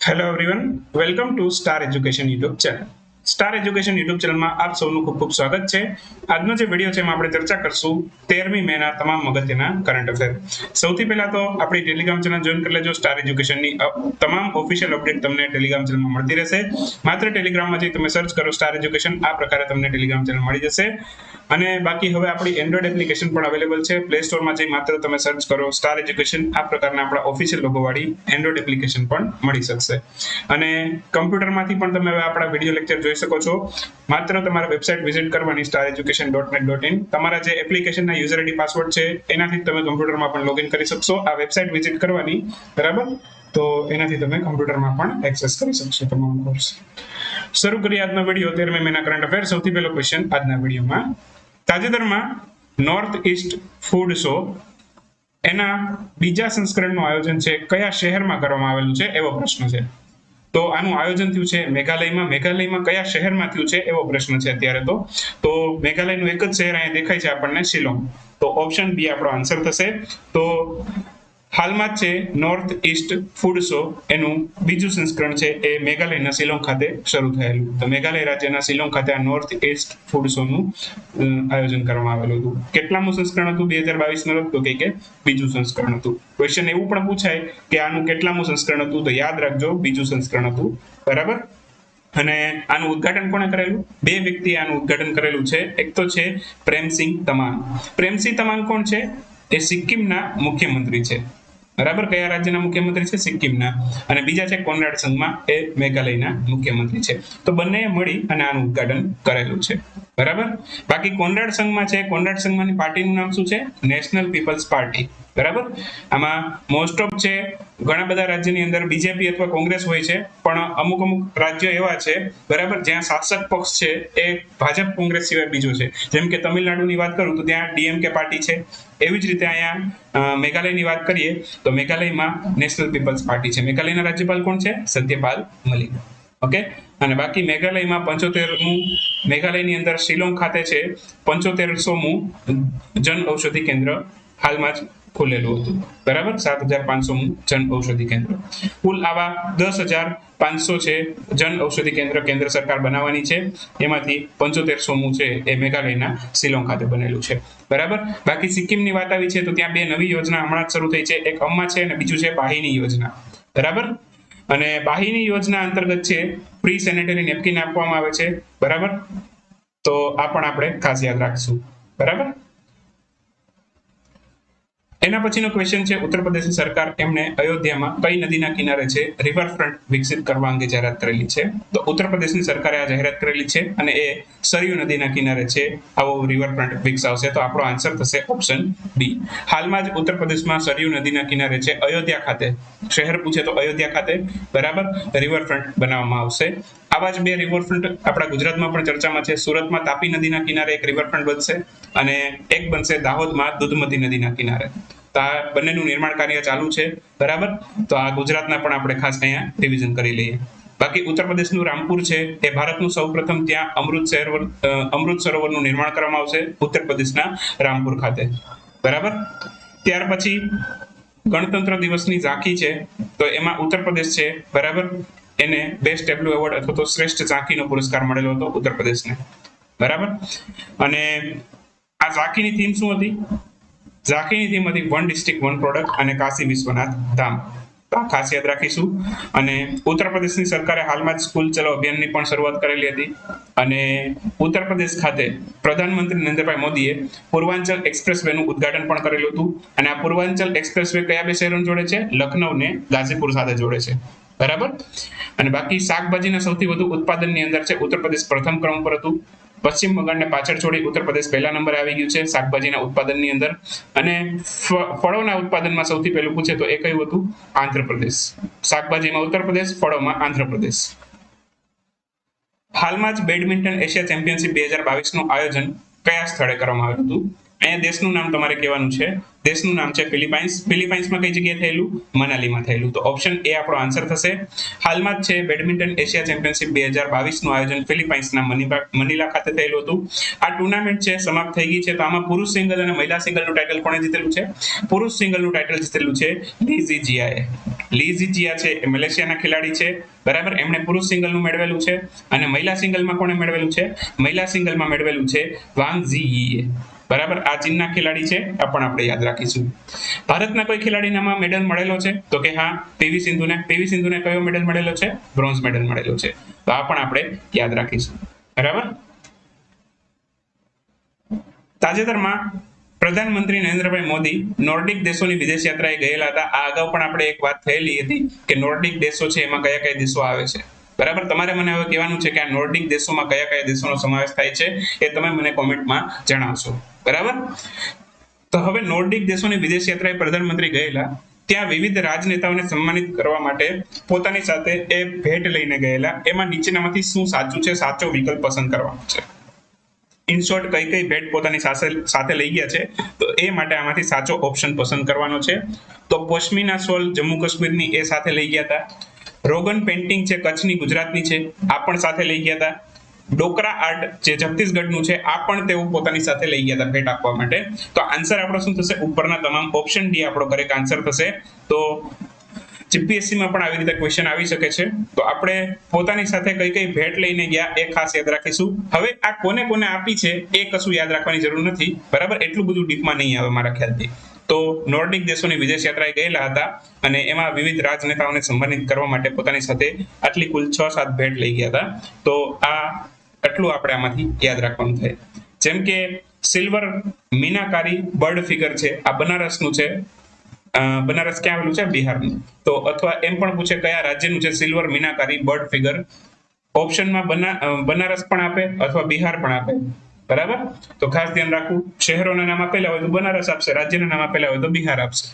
Hello everyone, welcome to star education YouTube channel. Star education YouTube ચેનલમાં આપ સૌનું ખૂબ ખૂબ સ્વાગત છે. આજનો જે વિડીયો છે એમાં આપણે ચર્ચા કરશું 13મી મેના તમામ અગત્યના કરંટ અફેર. સૌથી પહેલા તો આપણી ટેલિગ્રામ ચેનલ જોઈન કરી લેજો. સ્ટાર એજ્યુકેશનની તમામ ઓફિશિયલ અપડેટ તમને ટેલિગ્રામ ચેનલમાં મળતી રહેશે. માત્ર ટેલિગ્રામમાં જઈ તમે સર્ચ કરો સ્ટાર એજ્યુકેશન, આ પ્રકારે તમને ટેલિગ્રામ ચેનલ મળી જશે. અને બાકી હવે આપણી એન્ડ્રોઈડ એપ્લિકેશન પણ અવેલેબલ છે. પ્લે સ્ટોરમાં જઈ માત્ર તમે સર્ચ કરો સ્ટાર એજ્યુકેશન, આ પ્રકારના આપણા ઓફિશિયલ લોગો વાળી એન્ડ્રોઈડ એપ્લિકેશન પણ મળી શકશે. અને કમ્પ્યુટરમાંથી પણ તમે હવે આપણા વિડીયો લેક્ચર જોઈ શકો છો. માત્ર તમારે વેબસાઇટ વિઝિટ કરવાની stareducation.net.in. તમારા જે એપ્લિકેશનના યુઝર આઈડી પાસવર્ડ છે એનાથી તમે કમ્પ્યુટરમાં પણ લોગિન કરી શકશો. આ વેબસાઇટ વિઝિટ કરવાની, બરાબર? તો એનાથી તમે કમ્પ્યુટરમાં પણ એક્સેસ કરી શકશો તમામ કોર્સ. શરૂ કરીએ આજનો વિડીયો 13મી મેના કરંટ અફેર. સૌથી પહેલો ક્વેશ્ચન આજના વિડીયોમાં, તાજેતરમાં નોર્થ ઈસ્ટ ફૂડ શો એના બીજા સંસ્કરણનું આયોજન છે કયા શહેરમાં કરવામાં આવેલું છે એવો પ્રશ્ન છે. તો આનું આયોજન થયું છે મેઘાલયમાં. મેઘાલયમાં કયા શહેરમાં થયું છે એવો પ્રશ્ન છે અત્યારે. તો મેઘાલયનું એક જ શહેર અહીંયા દેખાય છે આપણને, શિલોંગ. તો ઓપ્શન બી આપણો આન્સર થશે. તો હાલમાં જ છે નોર્થ ઈસ્ટ ફૂડ શો, એનું બીજું સંસ્કરણ છે એ મેઘાલયના શિલોંગ ખાતે શરૂ થયેલું. તો મેઘાલય રાજ્યના શિલોંગ ખાતે આ નોર્થ ઈસ્ટ ફૂડ શોનું આયોજન કરવામાં આવેલું હતું. કેટલામું સંસ્કરણ હતું 2022 નું? તો કે બીજું સંસ્કરણ હતું. ક્વેશ્ચન એવું પણ પૂછાય કે આનું કેટલામું સંસ્કરણ હતું, તો યાદ રાખજો બીજું સંસ્કરણ હતું, બરાબર? અને આનું ઉદ્ઘાટન કોણે કરેલું? બે વ્યક્તિએ આનું ઉદ્ઘાટન કરેલું છે. એક તો છે પ્રેમસિંહ તમાન. પ્રેમસિંહ તમાન કોણ છે? એ સિક્કિમના મુખ્યમંત્રી છે, બરાબર? કયા રાજ્યના મુખ્યમંત્રી છે? સિક્કિમના. અને બીજા છે કોનરાડ સંગમા, એ મેઘાલયના મુખ્યમંત્રી છે. તો બંને મળી અને આનું ઉદ્ઘાટન કરેલું છે, બરાબર? બાકી કોનરાડ સંગમા છે, કોનરાડ સંગમાની પાર્ટીનું નામ શું છે? નેશનલ પીપલ્સ પાર્ટી, બરાબર? આમાં મોસ્ટ ઓફ છે ઘણા બધા રાજ્યની અંદર બીજેપી અથવા કોંગ્રેસ હોય છે, પણ અમુક રાજ્યો એવા છે, બરાબર, જ્યાં શાસક પક્ષ છે એ ભાજપ કોંગ્રેસ સિવાય બીજો છે. જેમ કે તમિલનાડુની વાત કરું તો ત્યાં ડીએમકે પાર્ટી છે. એવી જ રીતે અહીંયા મેઘાલયની વાત કરીએ તો મેઘાલયમાં નેશનલ પીપલ્સ પાર્ટી છે. મેઘાલયના રાજ્યપાલ કોણ છે? સત્યપાલ મલિક. ઓકે. અને બાકી મેઘાલયમાં 75મું, મેઘાલયની અંદર શિલોંગ ખાતે છે 7500મું જન ઔષધિ કેન્દ્ર હાલમાં જ ખુલેલું હતું, બરાબર? 7500મું જન ઔષધિ કેન્દ્ર. કુલ આવા 10,500 છે જન ઔષધિ કેન્દ્ર કેન્દ્ર સરકાર બનાવવાની છે. એમાંથી 7500મું છે એ મેઘાલયના શિલોંગ ખાતે બનેલું છે, બરાબર? બાકી સિક્કિમની વાત આવી છે તો ત્યાં બે નવી યોજના હમણાં જ શરૂ થઈ છે. એક અમ્મા છે અને બીજું છે બાહીની યોજના, બરાબર? અને બાહીની યોજના અંતર્ગત છે ફ્રી સેનેટરી નેપકિન આપવામાં આવે છે, બરાબર? તો આ પણ આપણે ખાસ યાદ રાખશું, બરાબર? એના પછીનો ક્વેશ્ચન છે ઉત્તર પ્રદેશની સરકાર એમણે અયોધ્યામાં કઈ નદીના કિનારે છે રિવરફ્રન્ટ વિકસિત કરવા અંગે જાહેરાત કરેલી છે? તો ઉત્તર પ્રદેશની સરકારે આ જાહેરાત કરેલી છે અને એ સરયુ નદીના કિનારે છે આવો રિવરફ્રન્ટ વિકસાવશે. તો આપણો આન્સર થશે ઓપ્શન બી. હાલમાં જ ઉત્તર પ્રદેશમાં સરયુ નદીના કિનારે છે અયોધ્યા ખાતે, શહેર પૂછે તો અયોધ્યા ખાતે, બરાબર, રિવરફ્રન્ટ બનાવવામાં આવશે. આવા જ બે રિવરફ્રન્ટ આપણા ગુજરાતમાં પણ ચર્ચામાં છે. સુરતમાં તાપી નદીના કિનારે એક રિવરફ્રન્ટ બનશે અને એક બનશે દાહોદમાં દૂધમતી નદીના કિનારે. તો આ બંનેનું નિર્માણ કાર્ય ચાલુ છે, બરાબર? તો આ ગુજરાતના પણ આપણે ખાસ અહીંયા રિવિઝન કરી લઈએ. બાકી ઉત્તર પ્રદેશનું રામપુર છે એ ભારતનું સૌપ્રથમ ત્યાં અમૃત સરોવરનું નિર્માણ કરવામાં આવશે ઉત્તર પ્રદેશના રામપુર ખાતે, બરાબર? ત્યાર પછી ગણતંત્ર દિવસની ઝાંખી છે તો એમાં ઉત્તર પ્રદેશ છે, બરાબર, એને બેસ્ટ ટેબ્લો એવોર્ડ અથવા તો શ્રેષ્ઠ ઝાંખીનો પુરસ્કાર મળેલો હતો ઉત્તર પ્રદેશને, બરાબર? અને આ ઝાંખીની થીમ શું હતી? ઝાંખીની થીમ હતી વન ડિસ્ટ્રિક્ટ વન પ્રોડક્ટ અને કાશી વિશ્વનાથ ધામ. ખાસ યાદ રાખીશું. અને ઉત્તર પ્રદેશની સરકારે હાલમાં જ સ્કૂલ ચલો અભિયાનની પણ શરૂઆત કરેલી હતી. અને ઉત્તર પ્રદેશ ખાતે પ્રધાનમંત્રી નરેન્દ્રભાઈ મોદીએ પૂર્વાંચલ એક્સપ્રેસ વેનું ઉદ્ઘાટન પણ કરેલું હતું. અને આ પૂર્વાંચલ એક્સપ્રેસ વે કયા બે શહેરોને જોડે છે? લખનૌ ને ગાઝીપુર સાથે જોડે છે, બરાબર? અને બાકી શાકભાજીના સૌથી વધુ ઉત્પાદનની અંદર છે ઉત્તર પ્રદેશ પ્રથમ ક્રમ પર હતું. પશ્ચિમ બંગાળને પાછળ છોડી ઉત્તર પ્રદેશ પહેલા નંબરે આવી ગયું છે શાકભાજીના ઉત્પાદનની અંદર. અને ફળોના ઉત્પાદનમાં સૌથી પહેલું પૂછે તો એ કયું હતું? આંધ્રપ્રદેશ. શાકભાજીમાં ઉત્તર પ્રદેશ, ફળોમાં આંધ્રપ્રદેશ. હાલમાં જ બેડમિન્ટન એશિયા ચેમ્પિયનશિપ 2022 નું આયોજન કયા સ્થળે કરવામાં આવ્યું હતું? અહીંયા દેશનું નામ તમારે કહેવાનું છે. દેશનું નામ છે ફિલિપાઇન્સ. ફિલિપાઇન્સમાં કઈ જગ્યાએ થયેલું? મનાલીમાં થયેલું. તો ઓપ્શન એ આપણો આન્સર થશે. હાલમાં જ છે બેડમિન્ટન એશિયા ચેમ્પિયનશિપ 2022 નું આયોજન ફિલિપાઇન્સના મનીલા ખાતે થયેલું હતું. આ ટુર્નામેન્ટ છે સમાપ્ત થઈ ગઈ છે. તો આમાં પુરુષ સિંગલ અને મહિલા સિંગલનું ટાઇટલ કોણે જીતેલું છે? પુરુષ સિંગલનું ટાઇટલ જીતેલું છે લી ઝી જિયાએ. લી ઝિજિયા છે એ મલેશિયાના ખેલાડી છે, બરાબર. એમણે પુરુષ સિંગલનું મેળવેલું છે. અને મહિલા સિંગલમાં કોણે મેળવેલું છે? મહિલા સિંગલમાં મેળવેલું છે વાંગ ઝીયીએ, બરાબર. આ ચીનના ખેલાડી છે, આ પણ આપણે યાદ રાખીશું. ભારતના કોઈ ખેલાડીનામાં મેડલ મળેલો છે? તો કે હા, પીવી સિંધુને કયો મેડલ મળેલો છે? બ્રોન્ઝ મેડલ મળેલો છે. તો આ પણ આપણે યાદ રાખીશું, બરાબર. તાજેતરમાં પ્રધાનમંત્રી નરેન્દ્રભાઈ મોદી નોર્ડિક દેશોની વિદેશ યાત્રાએ ગયેલા હતા. આ અગાઉ પણ આપણે એક વાત થયેલી હતી કે નોર્ડિક દેશો છે એમાં કયા કયા દેશો આવે છે, બરાબર. તમારે મને હવે કહેવાનું છે કે આ નોર્ડિક દેશોમાં કયા કયા દેશોનો સમાવેશ થાય છે એ તમે મને કોમેન્ટમાં જણાવશો, બરાબર. તો હવે નોર્ડિક દેશોની વિદેશ યાત્રાએ પ્રધાનમંત્રી ગયેલા, ત્યાં વિવિધ રાજનેતાઓને સન્માનિત કરવા માટે પોતાની સાથે એ ભેટ લઈને ગયેલા. એમાં નીચેનામાંથી શું સાચું છે? સાચો વિકલ્પ પસંદ કરવાનો છે. ઇન શોર્ટ, કઈ ભેટ પોતાની સાથે લઈ ગયા છે, તો એ માટે આમાંથી સાચો ઓપ્શન પસંદ કરવાનો છે. તો પશ્મિના શોલ જમ્મુ કાશ્મીરની એ સાથે લઈ ગયા હતા. રોગન પેઇન્ટિંગ છે કચ્છની ગુજરાતની છે, આ પણ સાથે લઈ ગયા હતા. ડોકરા આર્ટ જે છત્તીસગઢનું છે, આ પણ તેઓ પોતાની સાથે લઈ ગયા હતા ભેટ આપવા માટે. તો આન્સર આપણો શું થશે? ઉપરના તમામ ઓપ્શન ડી આપણો કરેક્ટ આન્સર થશે. તો જીપીએસસીમાં પણ આવી રીતે ક્વેશ્ચન આવી શકે છે. તો આપણે પોતાની સાથે કઈ ભેટ લઈને ગયા એ ખાસ યાદ રાખીશું. હવે આ કોને કોને આપી છે એ કશું યાદ રાખવાની જરૂર નથી, બરાબર. એટલું બધું ડીપમાં નહીં આવે મારા ખ્યાલથી. તો નોર્ડિક દેશોની વિદેશ યાત્રાએ ગયેલા હતા અને એમાં વિવિધ રાજનેતાઓને સન્માનિત કરવા માટે પોતાની સાથે આટલી કુલ 6-7 ભેટ લઈ ગયા હતા. તો આ આટલું આપણે આમાંથી યાદ રાખવાનું થાય. જેમ કે સિલ્વર મીનાકારી બર્ડ ફિગર છે, આ બનારસનું છે. બનારસ ક્યાં આવેલું છે? બિહારનું. તો અથવા એમ પણ પૂછે કયા રાજ્યનું છે સિલ્વર મીનાકારી બર્ડ ફિગર. ઓપ્શનમાં બનારસ પણ આપે અથવા બિહાર પણ આપે, બરાબર. તો ખાસ ધ્યાન રાખવું, શહેરોના નામ આપેલા હોય તો બનારસ આપશે, રાજ્યના નામ આપેલા હોય તો બિહાર આપશે.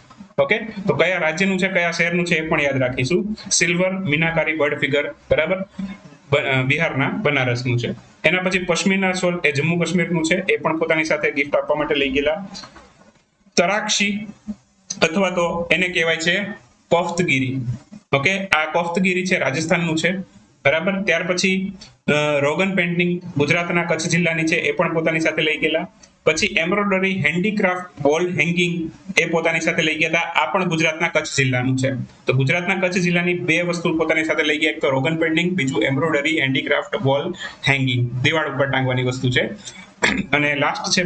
ઓકે, તો કયા રાજ્યનું છે કયા શહેરનું છે એ પણ યાદ રાખીશું. સિલ્વર મીનાકારી બર્ડ ફિગર, બરાબર, બિહારના બનારસનું છે. એના પછી પશ્મિના શોલ એ જમ્મુ કાશ્મીરનું છે, એ પણ પોતાની સાથે ગિફ્ટ આપવા માટે લઈ ગયેલા. તરાક્ષી અથવા તો એને કહેવાય છે કોફ્તગીરી. ઓકે, આ કોફ્તગીરી છે રાજસ્થાનનું છે, બરાબર. ત્યાર પછી રોગન પેઇન્ટિંગ ગુજરાતના કચ્છ જિલ્લાની છે, એ પણ પોતાની સાથે લઈ ગયેલા. પછી એમ્બ્રોઇડરી હેન્ડીક્રાફ્ટ વોલ હેંગિંગ એ પોતાની સાથે લઈ ગયા હતા, આ પણ ગુજરાતના કચ્છ જિલ્લાનું છે. તો ગુજરાતના કચ્છ જિલ્લાની બે વસ્તુ પોતાની સાથે લઈ ગયા, એક તો રોગન પેઇન્ટિંગ, બીજું એમ્બ્રોઇડરી હેન્ડીક્રાફ્ટ વોલ હેંગિંગ, દિવાળ ઉપર ટાંગવાની વસ્તુ છે. અને લાસ્ટ છે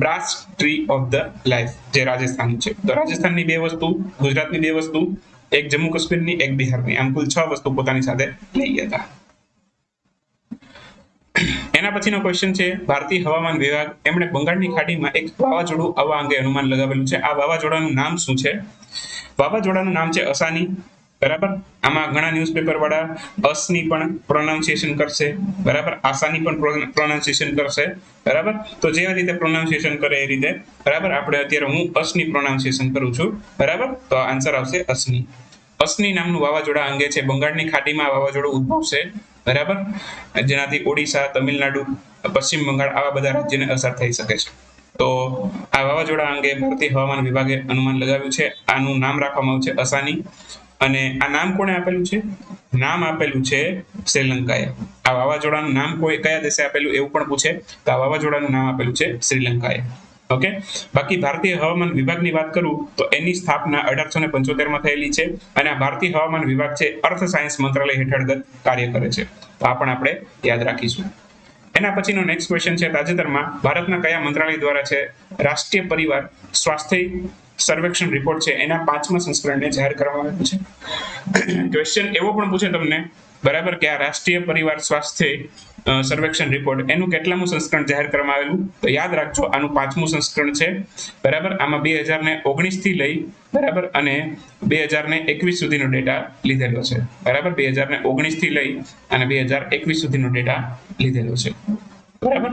brass tree of the life, જે રાજસ્થાન છે. તો રાજસ્થાનની બે વસ્તુ, ગુજરાતની બે વસ્તુ, એક જમ્મુ કાશ્મીરની, એક બિહારની, આમ કુલ 6 વસ્તુ પોતાની સાથે લઈ ગયા હતા. એના પછીનો ક્વેશ્ચન છે ભારતીય હવામાન વિભાગ એમણે બંગાળની ખાડીમાં એક વાવાઝોડું આવવા અંગે અનુમાન લગાવેલું છે. આ વાવાઝોડાનું નામ શું છે? વાવાઝોડાનું નામ છે અસાની, બરાબર. આમાં ઘણા ન્યૂઝપેપર વાળા અસની પણ પ્રોનાઉન્સિએશન કરશે, બરાબર, આસાની પણ પ્રોનાઉન્સિએશન કરશે, બરાબર. તો જે રીતે પ્રોનાઉન્સિએશન કરે એ રીતે, બરાબર. આપણે અત્યારે હું અસની પ્રોનાઉન્સિએશન કરું છું, બરાબર. તો આન્સર આવશે અસની. અસની નામનું વાવાઝોડા અંગે છે બંગાળની ખાડીમાં વાવાઝોડું ઉદ્ભવશે, બરાબર, જેનાથી ઓડિશા, તમિલનાડુ, પશ્ચિમ બંગાળ આવા બધા રાજ્યને અસર થઈ શકે છે. તો આ વાવાઝોડા અંગે ભારતીય હવામાન વિભાગે અનુમાન લગાવ્યું છે. આનું નામ રાખવામાં આવ્યું છે અસાની. અને આ નામ કોણે આપેલું છે? નામ આપેલું છે શ્રીલંકાએ. આ વાવાઝોડાનું નામ કયા દેશે આપેલું એવું પણ પૂછે, તો આ વાવાઝોડાનું નામ આપેલું છે શ્રીલંકાએ. ઓકે, બાકી ભારતીય હવામાન વિભાગની વાત કરું તો એની સ્થાપના 1875 માં થયેલી છે. અને આ ભારતીય હવામાન વિભાગ છે અર્થ સાયન્સ મંત્રાલય હેઠળ કાર્ય કરે છે. તો આ પણ આપણે યાદ રાખીશું. એના પછીનો નેક્સ્ટ ક્વેશ્ચન છે તાજેતરમાં ભારતના કયા મંત્રાલય દ્વારા છે રાષ્ટ્રીય પરિવાર સ્વાસ્થ્ય સર્વેક્ષણ રિપોર્ટ છે એના 5મા સંસ્કરણને જાહેર કરવામાં આવ્યું છે. ક્વેશ્ચન એવો પણ પૂછે તમને, બરાબર, કે આ રાષ્ટ્રીય પરિવાર સ્વાસ્થ્ય સર્વેક્ષણ રિપોર્ટ એનું કેટલામું સંસ્કરણ જાહેર કરવામાં આવેલું? તો યાદ રાખજો, આનું 5મું સંસ્કરણ છે, બરાબર. આમાં 2019 થી લઈ, બરાબર, અને 2021 સુધીનો ડેટા લીધેલો છે, બરાબર. 2019 થી લઈ અને 2021 સુધીનો ડેટા લીધેલો છે, બરાબર.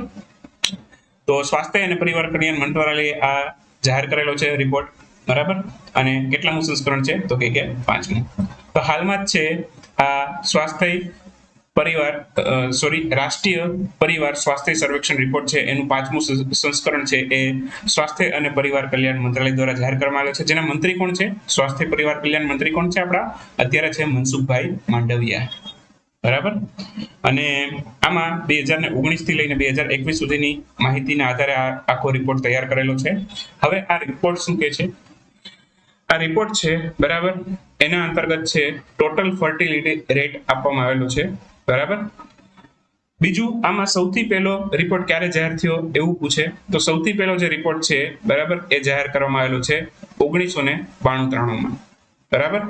તો સ્વાસ્થ્ય અને પરિવાર કલ્યાણ મંત્રાલયે આ જાહેર કરેલો છે રિપોર્ટ, બરાબર. અને કેટલામું સંસ્કરણ છે? તો કે 5મું. તો હાલમાં જ છે આ સ્વાસ્થ્ય પરિવાર રાષ્ટ્રીય પરિવાર સ્વાસ્થ્ય સર્વેક્ષણ રિપોર્ટ છે એનું 5મું સંસ્કરણ છે એ સ્વાસ્થ્ય અને પરિવાર કલ્યાણ મંત્રાલય દ્વારા જાહેર કરવામાં આવ્યો છે. જેના મંત્રી કોણ છે? સ્વાસ્થ્ય પરિવાર કલ્યાણ મંત્રી કોણ છે આપણા? અત્યારે છે મનસુખભાઈ માંડવિયા, બરાબર. અને આમાં 2019 થી લઈને 2021 સુધીની માહિતીના આધારે આ આખો રિપોર્ટ તૈયાર કરેલો છે. હવે આ રિપોર્ટ શું કહે છે? આ આ રિપોર્ટ છે બરાબર, એના અંતર્ગત છે ટોટલ ફર્ટિલિટી રેટ આપવામાં આવેલો છે બરાબર. બીજું, આમાં સૌથી પહેલો રિપોર્ટ ક્યારે જાહેર થયો એવું પૂછે તો સૌથી પહેલો જે રિપોર્ટ છે બરાબર એ જાહેર કરવામાં આવેલો છે 1992 બરાબર.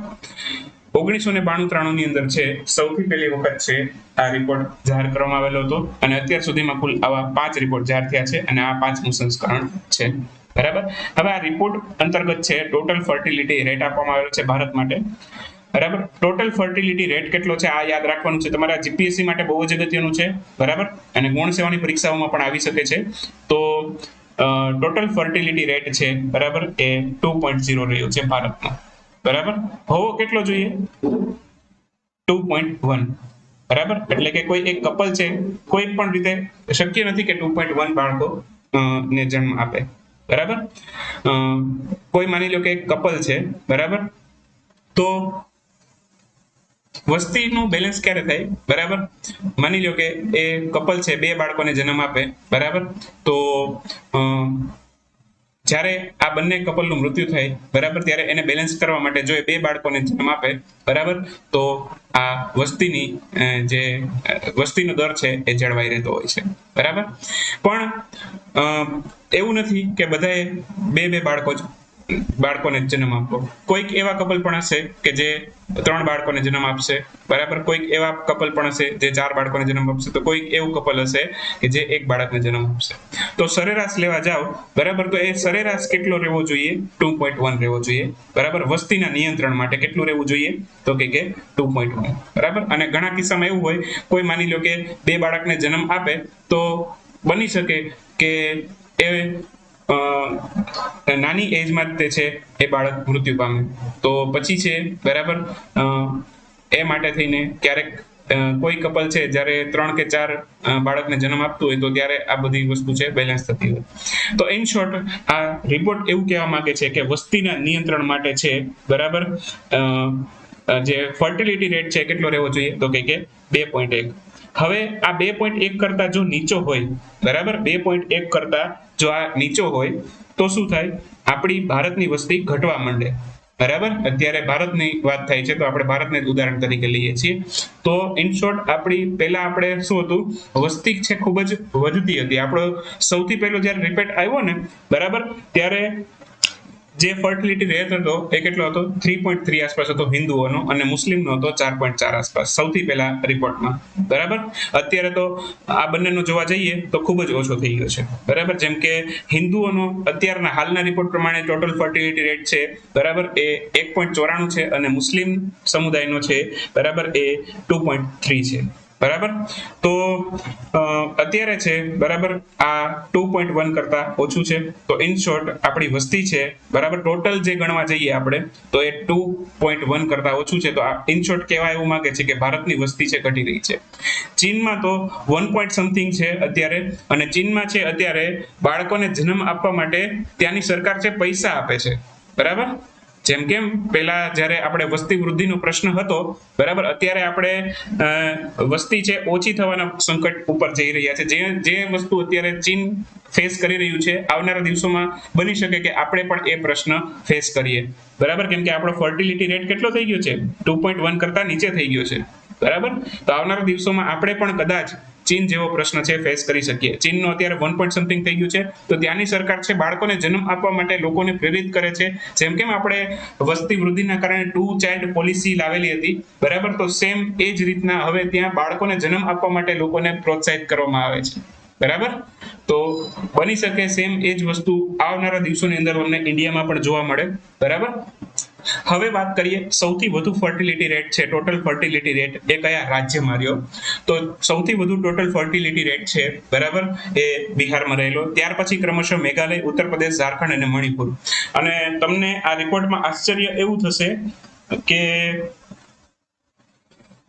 1992 ની અંદર છે સૌથી પહેલી વખત છે આ રિપોર્ટ જાહેર કરવામાં આવેલો હતો, અને અત્યાર સુધીમાં કુલ આવા 5 રિપોર્ટ જાહેર થયા છે, અને આ 5મું સંસ્કરણ છે બરાબર. હવે આ રિપોર્ટ અંતર્ગત છે ટોટલ ફર્ટિલિટી રેટ આપવામાં આવેલો છે ભારત માટે બરાબર. ટોટલ ફર્ટિલિટી રેટ કેટલો છે આ યાદ રાખવાનું છે તમારા જીપીએસસી માટે, બહુ જ અગત્યનું છે બરાબર, અને ગુણ સેવાની પરીક્ષાઓમાં પણ આવી શકે છે. તો ટોટલ ફર્ટિલિટી રેટ છે બરાબર એ 2.0 રહ્યો છે ભારતનો બરાબર. હોવો કેટલો જોઈએ? 2.1 બરાબર. એટલે કે કોઈ એક કપલ છે, કોઈ પણ રીતે શક્ય નથી કે 2.1 બાળકો ને જન્મ આપે બરાબર. કોઈ માની લો કે એક કપલ છે બરાબર, તો વસ્તીનું બેલેન્સ ક્યારે થાય બરાબર? માની લો કે એ કપલ છે, 2 બાળકોને જન્મ આપે બરાબર, તો જ્યારે આ બંને કપલનું મૃત્યુ થાય બરાબર, ત્યારે એને બેલેન્સ કરવા માટે જો એ 2 બાળકોને જન્મ આપે બરાબર, તો આ વસ્તીનો દર છે એ જળવાઈ રહેતો હોય છે બરાબર. પણ એવું નથી કે બધાએ 2 બાળકોને જન્મ આપવો. કોઈક એવા કપલ પણ હશે કે જે 3 બાળકોને જન્મ આપશે બરાબર, કોઈક એવા કપલ પણ હશે જે 4 બાળકોને જન્મ આપશે, તો કોઈક એવું કપલ હશે કે જે 1 બાળકને જન્મ આપશે. તો સરેરાશ લેવા જાવ બરાબર, તો એ સરેરાશ કેટલો રહેવો જોઈએ? 2.1 રહેવો જોઈએ બરાબર. વસ્તીના નિયંત્રણ માટે કેટલું રહેવું જોઈએ? તો કે 2.1 બરાબર. અને ઘણા કિસ્સામાં એવું હોય, કોઈ માની લો કે 2 બાળકને જન્મ આપે, તો બની શકે કે એ નાની એજમાં તે છે એ બાળક મૃત્યુ પામે, તો પછી છે બરાબર એ માટે થઈને ક્યારેક કોઈ કપલ છે જ્યારે 3 કે 4 બાળકને જન્મ આપતું હોય, તો ત્યારે આ બધી વસ્તુ છે બેલેન્સ થતી હોય. તો ઇન શોર્ટ આ રિપોર્ટ એવું કહેવા માંગે છે કે વસ્તીના નિયંત્રણ માટે છે બરાબર જે ફર્ટિલિટી રેટ છે કેટલો રહેવો જોઈએ? તો કે 2.1. હવે આ 2.1 કરતા જો નીચો હોય બરાબર, 2.1 કરતા જો આ નીચો હોય તો શું થાય? આપણી ભારતની વસ્તી ઘટવા માંડે બરાબર. અત્યારે ભારતની વાત થાય છે, તો આપણે ભારતને જ ઉદાહરણ તરીકે લઈએ છીએ. તો ઇન શોર્ટ પહેલા આપણે શું હતું, વસ્તી છે ખૂબ જ વધતી હતી. આપણો સૌથી પહેલો જ્યારે રિપોર્ટ આવ્યો ને બરાબર, ત્યારે જે ફર્ટિલિટી રેટ હતો એ કેટલો હતો? 3.3 આસપાસ હતો હિન્દુઓનો, અને મુસ્લિમનો હતો 4.4 આસપાસ સૌથી પહેલા રિપોર્ટમાં બરાબર. અત્યારે તો આ બંનેનો જોવા જઈએ તો ખૂબ જ ઓછો થઈ ગયો છે બરાબર. જેમ કે હિન્દુઓનો અત્યારના હાલના રિપોર્ટ પ્રમાણે ટોટલ ફર્ટિલિટી રેટ છે બરાબર એ 1.94 છે, અને મુસ્લિમ સમુદાયનો છે બરાબર એ 2.3 છે બરાબર. તો અત્યારે છે બરાબર આ 2.1 કરતા ઓછું છે. તો ઇન શોર્ટ આપણી વસ્તી છે બરાબર, ટોટલ જે ગણવા જઈએ આપણે, તો એ 2.1 કરતા ઓછું છે. તો ઇન શોર્ટ કહેવા એવું માંગે છે કે ભારતની વસ્તી છે ઘટી રહી છે. ચીનમાં તો 1 point something છે અત્યારે, અને ચીનમાં છે અત્યારે બાળકોને જન્મ આપવા માટે ત્યાંની સરકાર છે પૈસા આપે છે બરાબર. જેમ કેમ પેલા જ્યારે આપણે વસ્તી વૃદ્ધિનો પ્રશ્ન હતો બરાબર, અત્યારે આપણે વસ્તી છે ઓછી થવાના સંકટ ઉપર જઈ રહ્યા છે. જે વસ્તુ અત્યારે ચીન ફેસ કરી રહ્યું છે, આવનારા દિવસોમાં બની શકે કે આપણે પણ એ પ્રશ્ન ફેસ કરીએ બરાબર. કેમ કે આપણો ફર્ટિલિટી રેટ કેટલો થઈ ગયો છે? 2.1 કરતા નીચે થઈ ગયો છે બરાબર. તો આવનારા દિવસોમાં આપણે પણ કદાચ ચીન જેવો પ્રશ્ન છે ફેસ કરી શકીએ. ચીનનો અત્યારે 1 point something થઈ ગયું છે, તો ત્યાંની સરકાર છે બાળકોને જન્મ આપવા માટે લોકોને પ્રેરિત કરે છે. જેમ કેમ આપણે વસ્તી વૃદ્ધિના કારણે 2 child પોલિસી લાવેલી હતી બરાબર, તો સેમ એ જ રીતના હવે ત્યાં બાળકોને જન્મ આપવા માટે લોકોને પ્રોત્સાહિત કરવામાં આવે છે બરાબર. તો બની શકે સેમ એ જ વસ્તુ આવનારા દિવસોની અંદર અમને ઇન્ડિયામાં પણ જોવા મળે બરાબર. હવે વાત કરીએ સૌથી વધુ ફર્ટિલિટી રેટ છે, ટોટલ ફર્ટિલિટી રેટ એ કયા રાજ્યમાં રહ્યો? તો સૌથી વધુ ટોટલ ફર્ટિલિટી રેટ છે બરાબર એ બિહારમાં રહેલો. ત્યાર પછી ક્રમશઃ મેઘાલય, ઉત્તર પ્રદેશ, ઝારખંડ અને મણિપુર. અને તમને આ રિપોર્ટમાં આશ્ચર્ય એવું થશે કે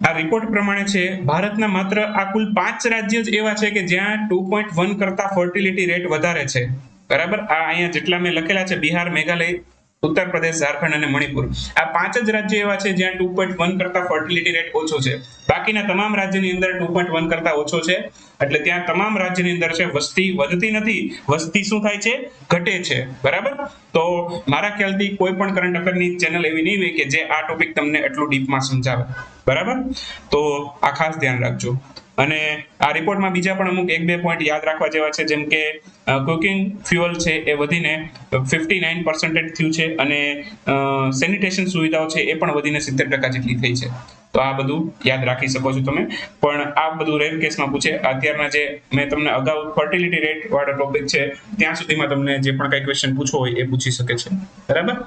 આ રિપોર્ટ પ્રમાણે છે ભારતના માત્ર આ કુલ 5 રાજ્ય જ એવા છે કે જ્યાં 2.1 કરતા ફર્ટિલિટી રેટ વધારે છે બરાબર. આ અહીંયા જેટલા મેં લખેલા છે, બિહાર, મેઘાલય, ઉત્તર પ્રદેશ, ઝારખંડ અને મણિપુર. આ 5 જ રાજ્ય એવા છે જ્યાં 2.1 કરતા ફર્ટિલિટી રેટ ઓછો છે. બાકીના તમામ રાજ્યની અંદર 2.1 કરતા ઓછો છે. એટલે ત્યાં તમામ રાજ્યની અંદર છે વસ્તી વધતી નથી, વસ્તી શું થાય છે? ઘટે છે. બરાબર. તો મારા ખ્યાલથી કોઈ પણ કરંટ અફેરની ચેનલ એવી નહીં હોય કે જે આ ટોપિક તમને એટલું ડીપમાં સમજાવે. બરાબર. તો આ ખાસ ધ્યાન રાખજો. અને આ રિપોર્ટમાં બીજા પણ અમુક 1-2 પોઈન્ટ યાદ રાખવા જેવા છે, જેમ કે કુકિંગ ફ્યુઅલ છે એ વધીને 59% થયું છે અને સેનિટેશન સુવિધાઓ છે એ પણ વધીને 70% જેટલી થઈ છે. તો આ બધું યાદ રાખી શકો છો તમે. પણ આ બધું રેર કેસમાં પૂછે. અત્યારના જે મેં તમને અગાઉ ફર્ટિલિટી રેટ વાળો ટોપિક છે ત્યાં સુધીમાં તમને જે પણ કઈ ક્વેશ્ચન પૂછવો હોય એ પૂછી શકે છે. બરાબર.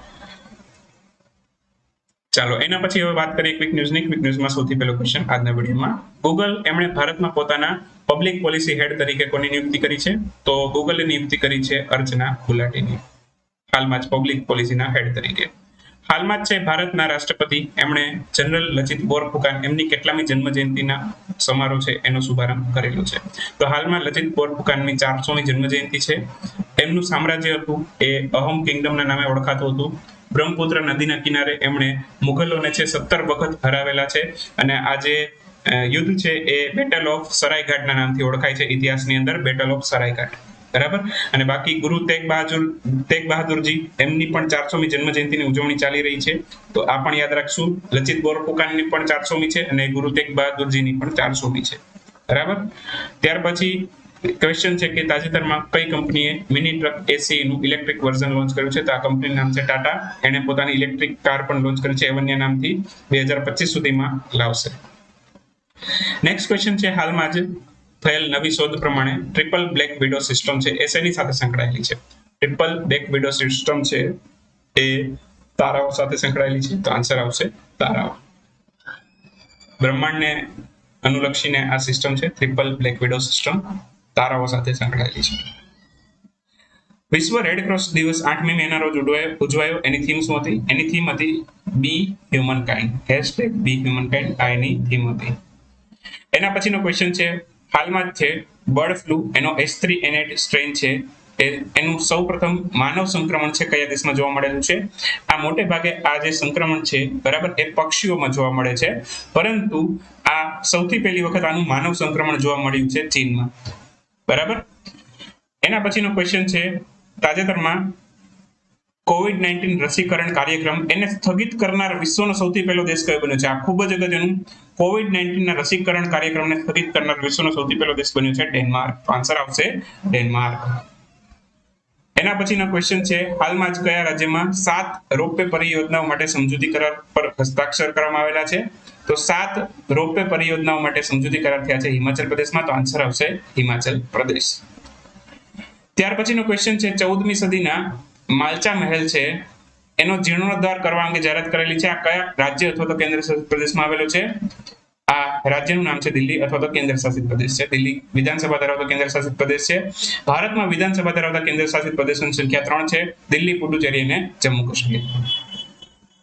ચાલો એના પછી હવે વાત કરીએ ક્વિક ન્યૂઝની. ક્વિક ન્યૂઝમાં સૌથી પહેલો ક્વેશ્ચન આજના વિડીયોમાં, ગૂગલ એમણે ભારતમાં પોતાના પબ્લિક પોલિસી હેડ તરીકે કોની નિયુક્તિ કરી છે? તો ગૂગલે નિયુક્તિ કરી છે અર્ચના ગુલાટીની, હાલમાં જ પબ્લિક પોલિસીના હેડ તરીકે. હાલમાં જ છે ભારતના રાષ્ટ્રપતિ એમણે જનરલ લચિત બોરફુકાન એમની કેટલામી જન્મજયંતિના સમારોહ છે એનો શુભારંભ કરેલો છે? તો હાલમાં લચિત બોરફુકાનની 400મી જન્મજયંતિ છે. એમનું સામ્રાજ્ય હતું એ અહોમ કિંગડમના નામે ઓળખાતું હતું. બ્રહ્મપુત્ર નદીના કિનારે એમણે મુઘલોને છે 17 વખત હરાવેલા છે. અને આ જે યુદ્ધ છે એ બેટલ ઓફ સરાયઘાટના નામથી ઓળખાય છે ઇતિહાસની અંદર, બેટલ ઓફ સરાયઘાટ. બરાબર. અને બાકી ગુરુ તેગ બહાદુરજી એમની પણ 400મી જન્મજયંતિની ઉજવણી ચાલી રહી છે. તો આ પણ યાદ રાખશું. લચિત બોરફુકાનની પણ 400મી છે અને ગુરુ તેગ બહાદુરજીની પણ 400મી છે. બરાબર. ત્યાર પછી ક્વેશ્ચન છે કે તાજેતરમાં કઈ કંપનીએ મિની ટ્રક એસી નું ઇલેક્ટ્રિક વર્ઝન લોન્ચ કર્યું છે? તો આ કંપનીનું નામ છે ટાટા. એણે પોતાની ઇલેક્ટ્રિક કાર પણ લોન્ચ કરી છે એવન્ય નામથી, 2025 સુધીમાં લાવશે. નેક્સ્ટ ક્વેશ્ચન છે, હાલમાં જ થયેલ નવી શોધ પ્રમાણે ટ્રિપલ બ્લેક વિડો સિસ્ટમ છે એ શેની સાથે સંકળાયેલી છે? ટ્રિપલ બ્લેક વિડો સિસ્ટમ છે એ તારાઓ સાથે સંકળાયેલી છે. તો આન્સર આવશે તારાઓ. બ્રહ્માંડને અનુલક્ષીને આ સિસ્ટમ છે, ટ્રિપલ બ્લેક વિડો સિસ્ટમ તારાઓ સાથે સંકળાયેલી છે. વિશ્વ રેડ ક્રોસ દિવસ 8મી મેના રોજ ઉજવાયો. એની થીમ શું હતી? એની થીમ હતી બી હ્યુમન કાઇન્ડ. #બી હ્યુમન કાઇન્ડ આ એની થીમ હતી. એના પછીનો ક્વેશ્ચન છે, હાલમાં જ છે બર્ડ ફ્લુ એનો H3N8 સ્ટ્રેન છે એનું સૌપ્રથમ માનવ સંક્રમણ છે કયા દેશમાં જોવા મળેલું છે? આ મોટે ભાગે આ જે સંક્રમણ છે બરાબર એ પક્ષીઓમાં જોવા મળે છે, પરંતુ આ સૌથી પહેલી વખત આનું માનવ સંક્રમણ જોવા મળ્યું છે ચીનમાં. બરાબર. એના પછીનો ક્વેશ્ચન છે, તાજેતરમાં COVID-19 રસીકરણ કાર્યક્રમ એને સ્થગિત કરનાર વિશ્વનો સૌથી પહેલો દેશ કયો બન્યો છે? આ ખૂબ જ અગત્યનું. COVID-19 ના રસીકરણ કાર્યક્રમને સ્થગિત કરનાર વિશ્વનો સૌથી પહેલો દેશ બન્યો છે ડેનમાર્ક. આન્સર આવશે ડેનમાર્ક. એના પછીનો ક્વેશ્ચન છે, હાલમાં જ કયા રાજ્યમાં 7 રોપવે પરિયોજનાઓ માટે સમજૂતી કરાર પર હસ્તાક્ષર કરવામાં આવેલા છે? તો 7 રોપવે પરિયોજનાઓ માટે સમજૂતી કરાર થયા છે હિમાચલ પ્રદેશમાં. તો આન્સર આવશે હિમાચલ પ્રદેશ. ત્યાર પછીનો ક્વેશ્ચન છે, 14મી સદીના માલચા મહેલ છે એનો જીર્ણોદ્ધાર કરવા અંગે જાહેરાત કરેલી છે. આ કયા રાજ્ય અથવા તો કેન્દ્ર શાસિત પ્રદેશમાં આવેલો છે? આ રાજ્યનું નામ છે દિલ્હી અથવા તો કેન્દ્ર શાસિત પ્રદેશ છે. દિલ્હી વિધાનસભા ધરાવતો કેન્દ્ર શાસિત પ્રદેશ છે. ભારતમાં વિધાનસભા ધરાવતા કેન્દ્ર શાસિત પ્રદેશોની સંખ્યા 3 છે, દિલ્હી, પુડુચેરી અને જમ્મુ કાશ્મીર.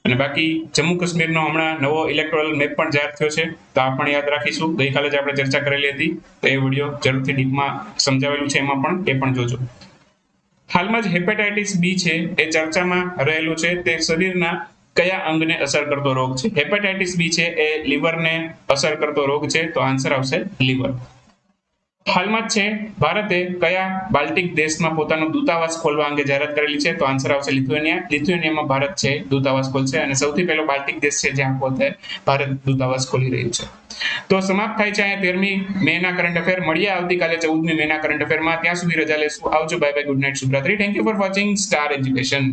અને બાકી જમ્મુ કાશ્મીરનો હમણાં નવો ઇલેક્ટોરલ મેપ પણ જાહેર થયો છે, તો આ પણ યાદ રાખીશું. ગઈકાલે જ આપણે ચર્ચા કરેલી હતી, તો એ વિડીયો જરૂરથી ડીપમાં સમજાવેલું છે એમાં પણ, એ પણ જોજો. હાલમાં જ હેપેટાઇટિસ બી છે એ ચર્ચામાં રહેલું છે. તે શરીરના કયા અંગને અસર કરતો રોગ છે? હેપેટાઇટિસ બી છે એ લીવરને અસર કરતો રોગ છે. તો આન્સર આવશે લીવર. હાલમાં જ છે ભારતે કયા બાલ્ટિક દેશમાં પોતાનો દૂતાવાસ ખોલવા અંગે જાહેરાત કરેલી છે? તો આન્સર આવશે લિથુઆનિયા. લિથુઆનિયામાં ભારત છે દૂતાવાસ ખોલશે અને સૌથી પહેલો બાલ્ટિક દેશ છે જ્યાં પોતે ભારત દૂતાવાસ ખોલી રહ્યું છે. તો સમાપ્ત થાય છે અહીંયા 13મી મેના કરંટ અફેર. મળીએ આવતીકાલે 14મી મેના કરંટ અફેરમાં. ત્યાં સુધી રજા લેશું. આવજો. Bye bye. Good night. શુભરાત્રી. Thank you for watching Star education.